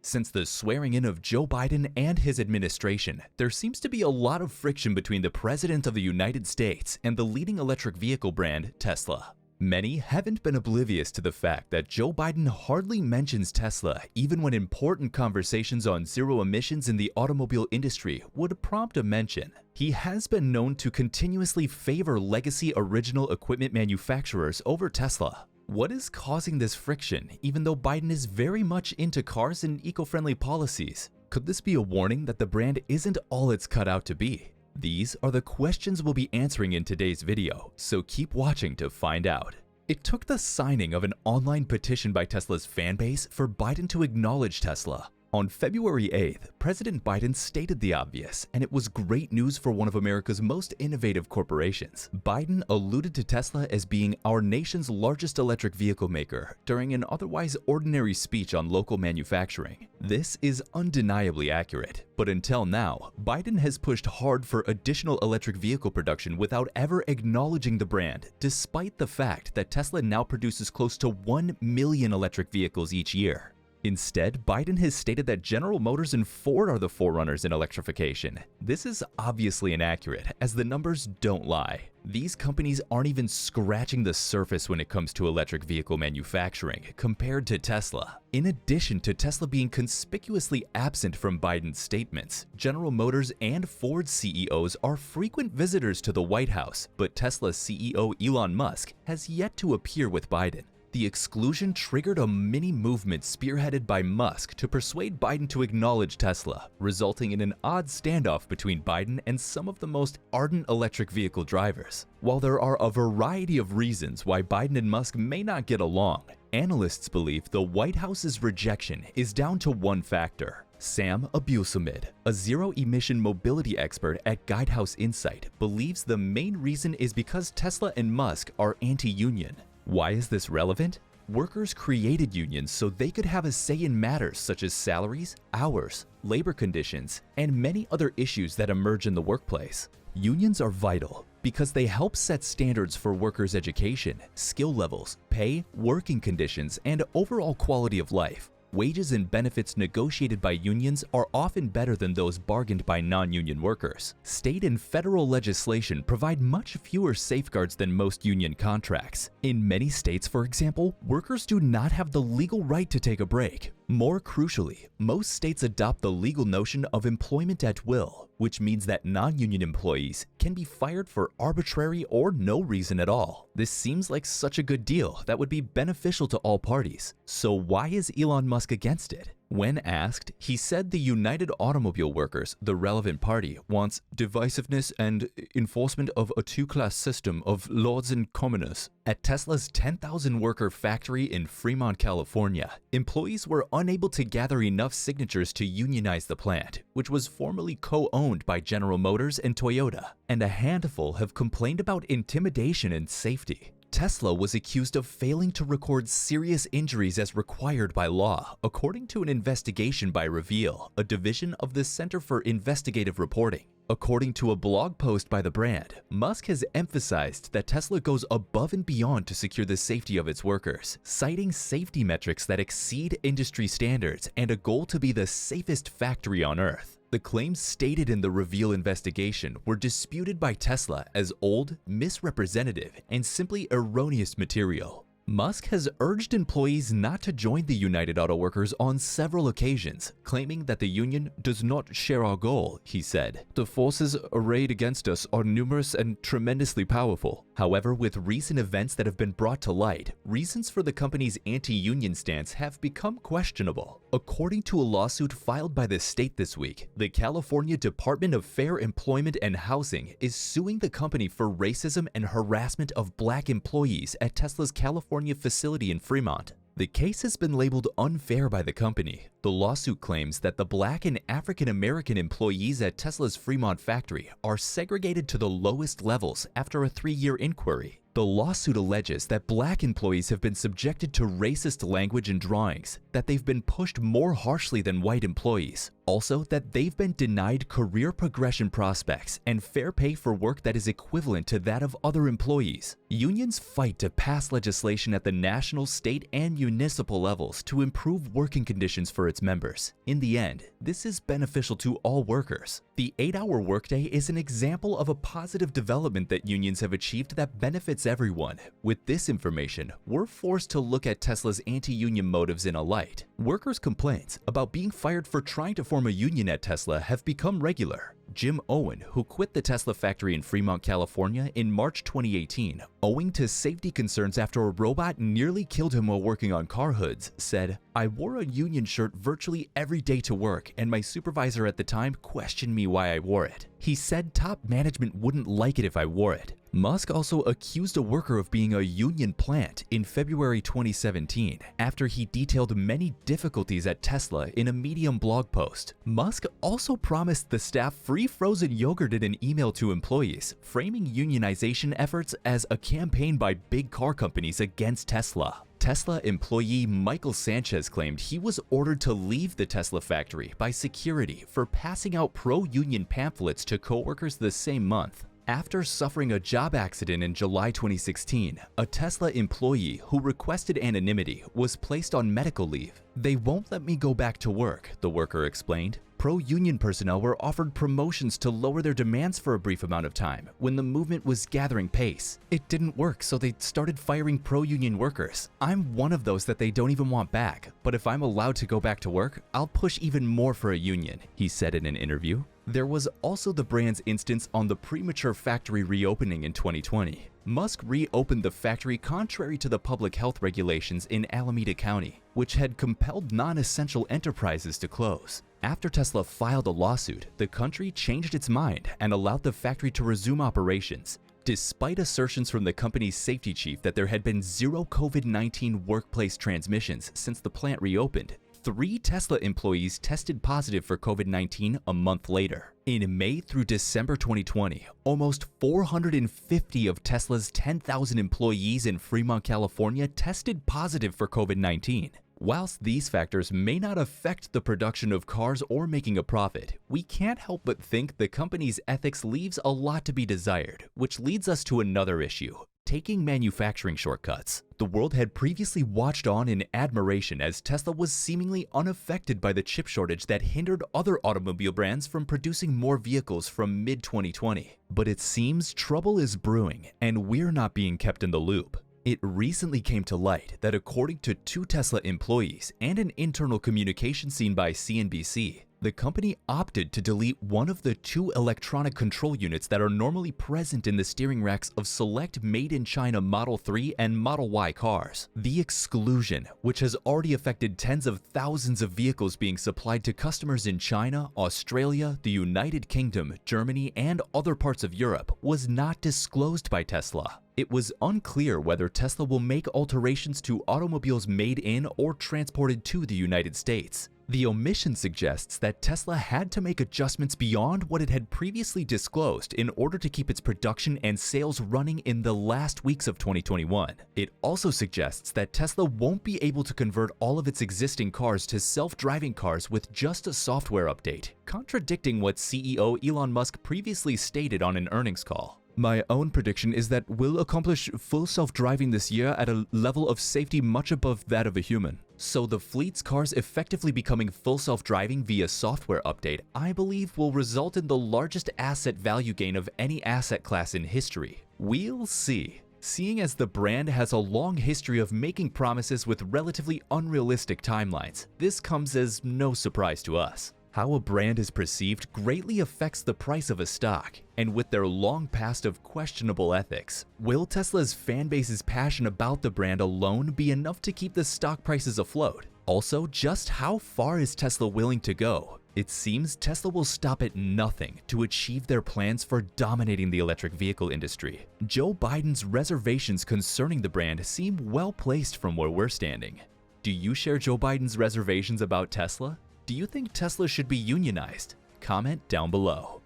Since the swearing in of Joe Biden and his administration, there seems to be a lot of friction between the President of the United States and the leading electric vehicle brand, Tesla. Many haven't been oblivious to the fact that Joe Biden hardly mentions Tesla even when important conversations on zero emissions in the automobile industry would prompt a mention. He has been known to continuously favor legacy original equipment manufacturers over Tesla. What is causing this friction, even though Biden is very much into cars and eco-friendly policies? Could this be a warning that the brand isn't all it's cut out to be? These are the questions we'll be answering in today's video, so keep watching to find out. It took the signing of an online petition by Tesla's fanbase for Biden to acknowledge Tesla. On February 8th, President Biden stated the obvious, and it was great news for one of America's most innovative corporations. Biden alluded to Tesla as being our nation's largest electric vehicle maker during an otherwise ordinary speech on local manufacturing. This is undeniably accurate, but until now, Biden has pushed hard for additional electric vehicle production without ever acknowledging the brand, despite the fact that Tesla now produces close to 1 million electric vehicles each year. Instead, Biden has stated that General Motors and Ford are the forerunners in electrification. This is obviously inaccurate, as the numbers don't lie. These companies aren't even scratching the surface when it comes to electric vehicle manufacturing compared to Tesla. In addition to Tesla being conspicuously absent from Biden's statements, General Motors and Ford CEOs are frequent visitors to the White House, but Tesla's CEO Elon Musk has yet to appear with Biden. The exclusion triggered a mini movement spearheaded by Musk to persuade Biden to acknowledge Tesla, resulting in an odd standoff between Biden and some of the most ardent electric vehicle drivers. While there are a variety of reasons why Biden and Musk may not get along, analysts believe the White House's rejection is down to one factor. Sam Abuelsamid, a zero-emission mobility expert at Guidehouse Insight, believes the main reason is because Tesla and Musk are anti-union. Why is this relevant? Workers created unions so they could have a say in matters such as salaries, hours, labor conditions, and many other issues that emerge in the workplace. Unions are vital because they help set standards for workers' education, skill levels, pay, working conditions, and overall quality of life. Wages and benefits negotiated by unions are often better than those bargained by non-union workers. State and federal legislation provide much fewer safeguards than most union contracts. In many states, for example, workers do not have the legal right to take a break. More crucially, most states adopt the legal notion of employment at will, which means that non-union employees can be fired for arbitrary or no reason at all. This seems like such a good deal that would be beneficial to all parties. So why is Elon Musk against it? When asked, he said the United Automobile Workers, the relevant party, wants divisiveness and enforcement of a two-class system of lords and commoners. At Tesla's 10,000-worker factory in Fremont, California, employees were unable to gather enough signatures to unionize the plant, which was formerly co-owned by General Motors and Toyota, and a handful have complained about intimidation and safety. Tesla was accused of failing to record serious injuries as required by law, according to an investigation by Reveal, a division of the Center for Investigative Reporting. According to a blog post by the brand, Musk has emphasized that Tesla goes above and beyond to secure the safety of its workers, citing safety metrics that exceed industry standards and a goal to be the safest factory on Earth. The claims stated in the Reveal investigation were disputed by Tesla as old, misrepresentative, and simply erroneous material. Musk has urged employees not to join the United Auto Workers on several occasions, claiming that the union does not share our goal, he said. The forces arrayed against us are numerous and tremendously powerful. However, with recent events that have been brought to light, reasons for the company's anti-union stance have become questionable. According to a lawsuit filed by the state this week, the California Department of Fair Employment and Housing is suing the company for racism and harassment of black employees at Tesla's California facility in Fremont. The case has been labeled unfair by the company. The lawsuit claims that the black and African American employees at Tesla's Fremont factory are segregated to the lowest levels after a 3-year inquiry. The lawsuit alleges that black employees have been subjected to racist language and drawings, that they've been pushed more harshly than white employees, also that they've been denied career progression prospects and fair pay for work that is equivalent to that of other employees. Unions fight to pass legislation at the national, state, and municipal levels to improve working conditions for its its members. In the end, this is beneficial to all workers. The 8-hour workday is an example of a positive development that unions have achieved that benefits everyone. With this information, we're forced to look at Tesla's anti-union motives in a light. Workers' complaints about being fired for trying to form a union at Tesla have become regular. Jim Owen, who quit the Tesla factory in Fremont, California in March 2018, owing to safety concerns after a robot nearly killed him while working on car hoods, said, "I wore a union shirt virtually every day to work, and my supervisor at the time questioned me why I wore it. He said top management wouldn't like it if I wore it." Musk also accused a worker of being a union plant in February 2017 after he detailed many difficulties at Tesla in a Medium blog post. Musk also promised the staff free frozen yogurt in an email to employees, framing unionization efforts as a campaign by big car companies against Tesla. Tesla employee Michael Sanchez claimed he was ordered to leave the Tesla factory by security for passing out pro-union pamphlets to coworkers the same month. After suffering a job accident in July 2016, a Tesla employee who requested anonymity was placed on medical leave. "They won't let me go back to work," the worker explained. Pro-union personnel were offered promotions to lower their demands for a brief amount of time when the movement was gathering pace. It didn't work, so they started firing pro-union workers. "I'm one of those that they don't even want back, but if I'm allowed to go back to work, I'll push even more for a union," he said in an interview. There was also the brand's instance on the premature factory reopening in 2020. Musk reopened the factory contrary to the public health regulations in Alameda County, which had compelled non-essential enterprises to close. After Tesla filed a lawsuit, the country changed its mind and allowed the factory to resume operations. Despite assertions from the company's safety chief that there had been zero COVID-19 workplace transmissions since the plant reopened, 3 Tesla employees tested positive for COVID-19 a month later. In May through December 2020, almost 450 of Tesla's 10,000 employees in Fremont, California tested positive for COVID-19. Whilst these factors may not affect the production of cars or making a profit, we can't help but think the company's ethics leaves a lot to be desired, which leads us to another issue: taking manufacturing shortcuts. The world had previously watched on in admiration as Tesla was seemingly unaffected by the chip shortage that hindered other automobile brands from producing more vehicles from mid-2020. But it seems trouble is brewing, and we're not being kept in the loop. It recently came to light that according to 2 Tesla employees and an internal communication seen by CNBC, the company opted to delete one of the 2 electronic control units that are normally present in the steering racks of select made-in-China Model 3 and Model Y cars. The exclusion, which has already affected tens of thousands of vehicles being supplied to customers in China, Australia, the United Kingdom, Germany, and other parts of Europe, was not disclosed by Tesla. It was unclear whether Tesla will make alterations to automobiles made in or transported to the United States. The omission suggests that Tesla had to make adjustments beyond what it had previously disclosed in order to keep its production and sales running in the last weeks of 2021. It also suggests that Tesla won't be able to convert all of its existing cars to self-driving cars with just a software update, contradicting what CEO Elon Musk previously stated on an earnings call. "My own prediction is that we'll accomplish full self-driving this year at a level of safety much above that of a human." So the fleet's cars effectively becoming full self-driving via software update, I believe, will result in the largest asset value gain of any asset class in history. We'll see. Seeing as the brand has a long history of making promises with relatively unrealistic timelines, this comes as no surprise to us. How a brand is perceived greatly affects the price of a stock, and with their long past of questionable ethics, will Tesla's fanbase's passion about the brand alone be enough to keep the stock prices afloat? Also, just how far is Tesla willing to go? It seems Tesla will stop at nothing to achieve their plans for dominating the electric vehicle industry. Joe Biden's reservations concerning the brand seem well placed from where we're standing. Do you share Joe Biden's reservations about Tesla? Do you think Tesla should be unionized? Comment down below.